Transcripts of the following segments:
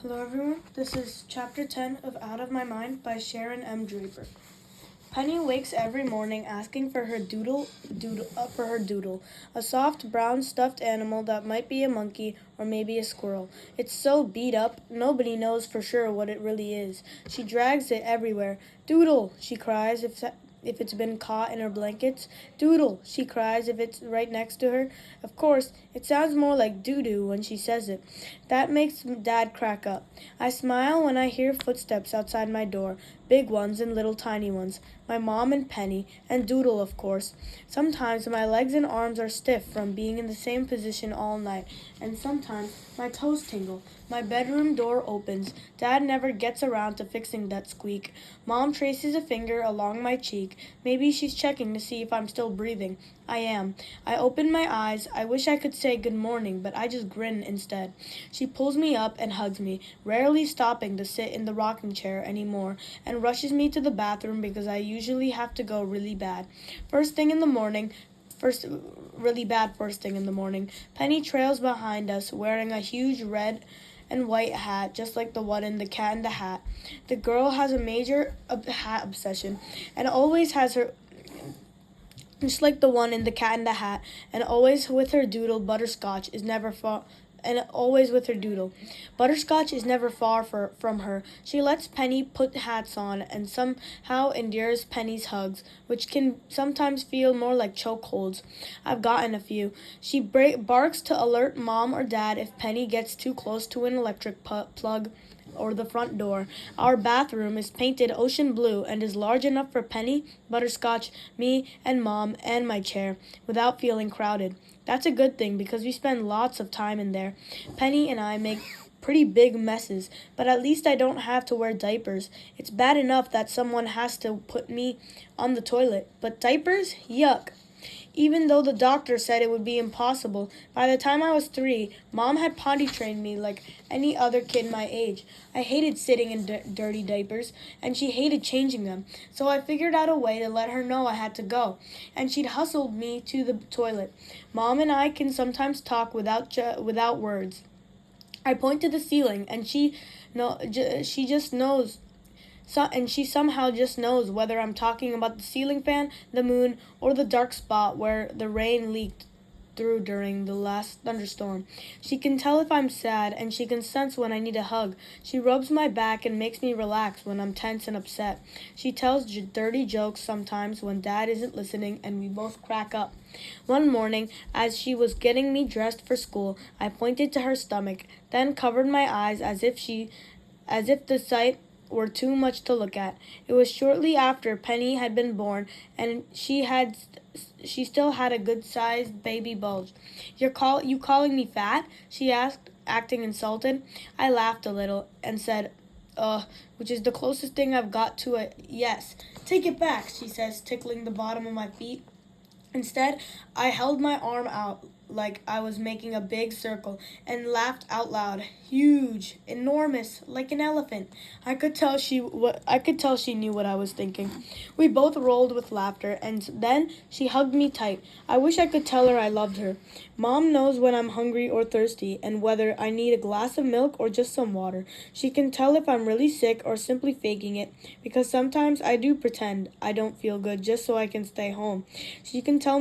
Hello everyone, this is Chapter 10 of Out of My Mind by Sharon Draper. Penny wakes every morning asking for her doodle, a soft brown stuffed animal that might be a monkey or maybe a squirrel. It's so beat up, nobody knows for sure what it really is. She drags it everywhere. Doodle, she cries if it's been caught in her blankets. Doodle, she cries if it's right next to her. Of course, it sounds more like doo-doo when she says it. That makes Dad crack up. I smile when I hear footsteps outside my door, big ones and little tiny ones. My mom and Penny, and Doodle, of course. Sometimes my legs and arms are stiff from being in the same position all night, and sometimes my toes tingle. My bedroom door opens. Dad never gets around to fixing that squeak. Mom traces a finger along my cheek. Maybe she's checking to see if I'm still breathing. I am. I open my eyes. I wish I could say good morning, but I just grin instead. She pulls me up and hugs me, rarely stopping to sit in the rocking chair anymore, and rushes me to the bathroom because I usually have to go really bad. First thing in the morning, Penny trails behind us wearing a huge red and white hat, just like the one in The Cat in the Hat. The girl has a major hat obsession and always has her just like the one in The Cat in the Hat, and always with her doodle. Butterscotch is never far. And always with her doodle. Butterscotch is never far from her. She lets Penny put hats on and somehow endures Penny's hugs, which can sometimes feel more like chokeholds. I've gotten a few. She barks to alert Mom or Dad if Penny gets too close to an electric plug or the front door. Our bathroom is painted ocean blue and is large enough for Penny, Butterscotch, me, and Mom, and my chair, without feeling crowded. That's a good thing because we spend lots of time in there. Penny and I make pretty big messes, but at least I don't have to wear diapers. It's bad enough that someone has to put me on the toilet, but diapers? Yuck. Even though the doctor said it would be impossible, by the time I was 3, Mom had potty trained me like any other kid my age. I hated sitting in dirty diapers, and she hated changing them, so I figured out a way to let her know I had to go, and she'd hustled me to the toilet. Mom and I can sometimes talk without words. I point to the ceiling, and she just knows. And she somehow just knows whether I'm talking about the ceiling fan, the moon, or the dark spot where the rain leaked through during the last thunderstorm. She can tell if I'm sad, and she can sense when I need a hug. She rubs my back and makes me relax when I'm tense and upset. She tells dirty jokes sometimes when Dad isn't listening, and we both crack up. One morning, as she was getting me dressed for school, I pointed to her stomach, then covered my eyes as if the sight were too much to look at. It was shortly after Penny had been born, and she still had a good-sized baby bulge. You calling me fat?" she asked, acting insulted. I laughed a little and said, which is the closest thing I've got to a yes. "Take it back," she says, tickling the bottom of my feet. Instead, I held my arm out like I was making a big circle and laughed out loud. Huge, enormous, like an elephant. I could tell she knew what I was thinking. We both rolled with laughter, and then she hugged me tight. I wish I could tell her I loved her. Mom knows when I'm hungry or thirsty and whether I need a glass of milk or just some water. She can tell if I'm really sick or simply faking it, because sometimes I do pretend I don't feel good just so I can stay home. She can tell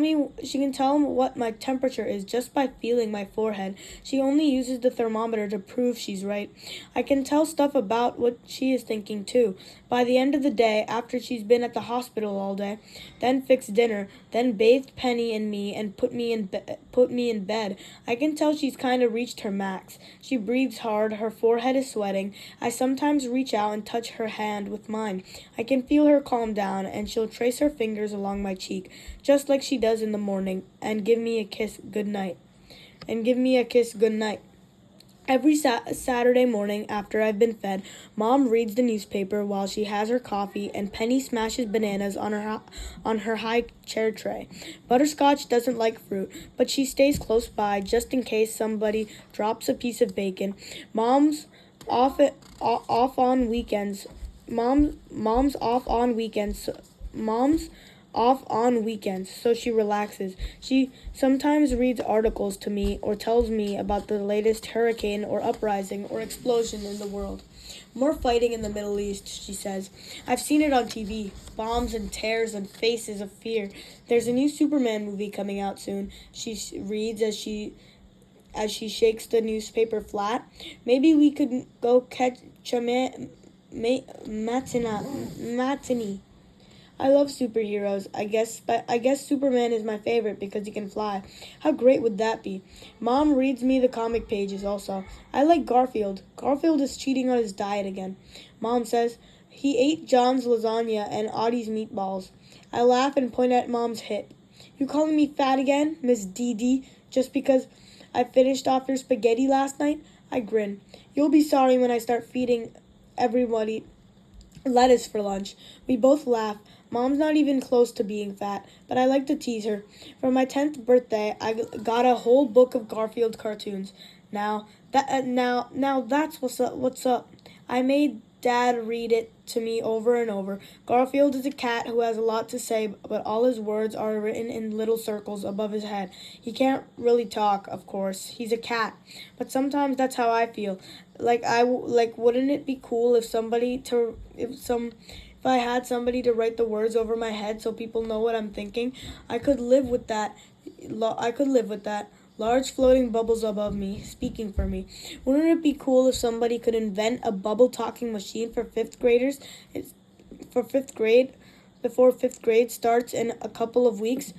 what my temperature is just by feeling my forehead. She only uses the thermometer to prove she's right. I can tell stuff about what she is thinking too. By the end of the day, after she's been at the hospital all day, then fixed dinner, then bathed Penny and me and put me in bed, I can tell she's kind of reached her max. She breathes hard, her forehead is sweating. I sometimes reach out and touch her hand with mine. I can feel her calm down, and she'll trace her fingers along my cheek, just like she does in the morning, and give me a kiss good night. Every Saturday morning after I've been fed, Mom reads the newspaper while she has her coffee, and Penny smashes bananas on her high chair tray. Butterscotch doesn't like fruit, but she stays close by just in case somebody drops a piece of bacon. Mom's off on weekends. Mom's off on weekends. Mom's off on weekends, so she relaxes. She sometimes reads articles to me or tells me about the latest hurricane or uprising or explosion in the world. More fighting in the Middle East, she says. I've seen it on TV. Bombs and tears and faces of fear. There's a new Superman movie coming out soon. She reads as she shakes the newspaper flat. Maybe we could go catch a matinee. I love superheroes. I guess Superman is my favorite because he can fly. How great would that be? Mom reads me the comic pages also. I like Garfield. Garfield is cheating on his diet again. Mom says he ate John's lasagna and Audie's meatballs. I laugh and point at Mom's hip. You calling me fat again, Miss Dee, just because I finished off your spaghetti last night? I grin. You'll be sorry when I start feeding everybody lettuce for lunch. We both laugh. Mom's not even close to being fat, but I like to tease her. For my 10th birthday, I got a whole book of Garfield cartoons. Now that's what's up. I made Dad read it to me over and over. Garfield is a cat who has a lot to say, but all his words are written in little circles above his head. He can't really talk, of course. He's a cat, but sometimes that's how I feel. Wouldn't it be cool if if I had somebody to write the words over my head so people know what I'm thinking? I could live with that. I could live with that. Large floating bubbles above me, speaking for me. Wouldn't it be cool if somebody could invent a bubble talking machine for fifth graders? For fifth grade, before fifth grade starts in a couple of weeks?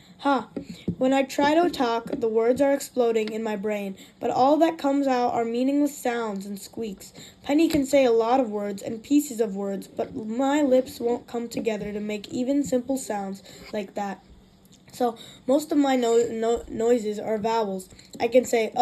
When I try to talk, the words are exploding in my brain, but all that comes out are meaningless sounds and squeaks. Penny can say a lot of words and pieces of words, but my lips won't come together to make even simple sounds like that. So most of my noises are vowels. I can say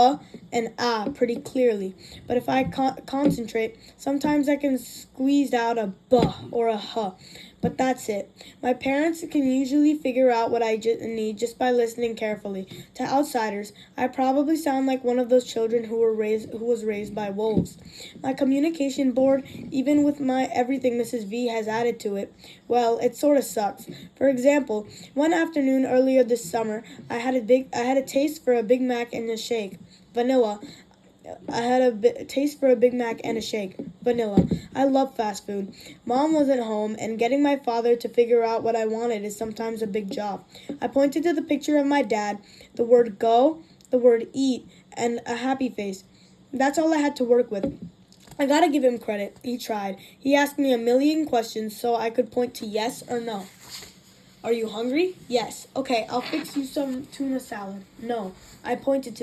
and ah pretty clearly, but if I concentrate, sometimes I can squeeze out a buh or a huh. But that's it. My parents can usually figure out what I need just by listening carefully. To outsiders, I probably sound like one of those children who was raised by wolves. My communication board, even with my everything Mrs. V has added to it, well, it sort of sucks. For example, one afternoon earlier this summer, I had a taste for a Big Mac and a shake. Vanilla. I had a taste for a Big Mac and a shake. Vanilla. I love fast food. Mom wasn't home, and getting my father to figure out what I wanted is sometimes a big job. I pointed to the picture of my dad, the word go, the word eat, and a happy face. That's all I had to work with. I gotta give him credit. He tried. He asked me a million questions so I could point to yes or no. Are you hungry? Yes. Okay, I'll fix you some tuna salad. No. I pointed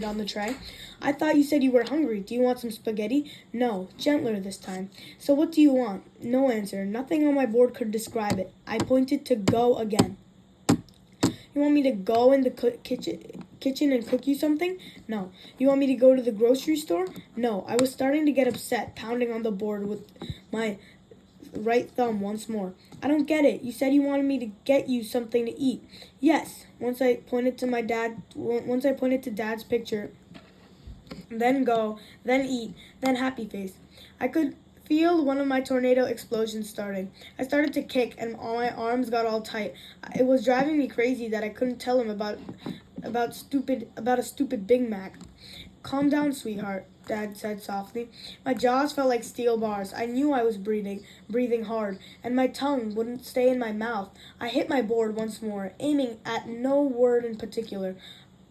on the tray. I thought you said you were hungry. Do you want some spaghetti? No. Gentler this time. So what do you want? No answer. Nothing on my board could describe it. I pointed to go again. You want me to go in the kitchen and cook you something? No. You want me to go to the grocery store? No. I was starting to get upset, pounding on the board with my right thumb once more. I don't get it. You said you wanted me to get you something to eat. Yes. Once I pointed to Dad's picture, then go, then eat, then happy face. I could feel one of my tornado explosions starting. I started to kick and all my arms got all tight. It was driving me crazy that I couldn't tell him about a stupid Big Mac. Calm down, sweetheart, Dad said softly. My jaws felt like steel bars. I knew I was breathing hard, and my tongue wouldn't stay in my mouth. I hit my board once more, aiming at no word in particular.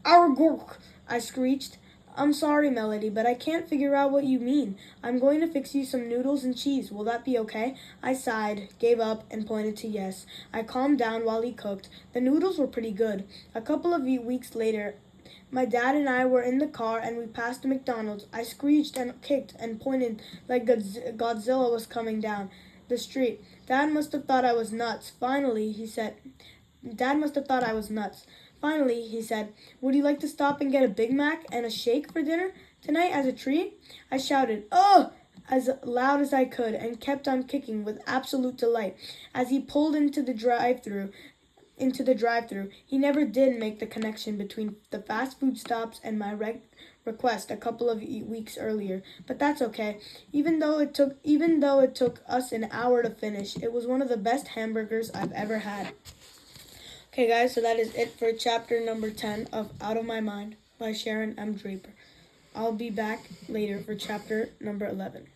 Argork, I screeched. I'm sorry, Melody, but I can't figure out what you mean. I'm going to fix you some noodles and cheese. Will that be okay? I sighed, gave up, and pointed to yes. I calmed down while he cooked. The noodles were pretty good. A couple of weeks later, my dad and I were in the car and we passed a McDonald's. I screeched and kicked and pointed like Godzilla was coming down the street. Dad must have thought I was nuts. Finally, he said, would you like to stop and get a Big Mac and a shake for dinner tonight as a treat? I shouted, "Oh!" as loud as I could and kept on kicking with absolute delight. As he pulled into the drive-thru, he never did make the connection between the fast food stops and my request a couple of weeks earlier. But that's okay. Even though it took us an hour to finish, it was one of the best hamburgers I've ever had. Okay, guys, so that is it for chapter number 10 of Out of My Mind by Sharon M. Draper. I'll be back later for chapter number 11.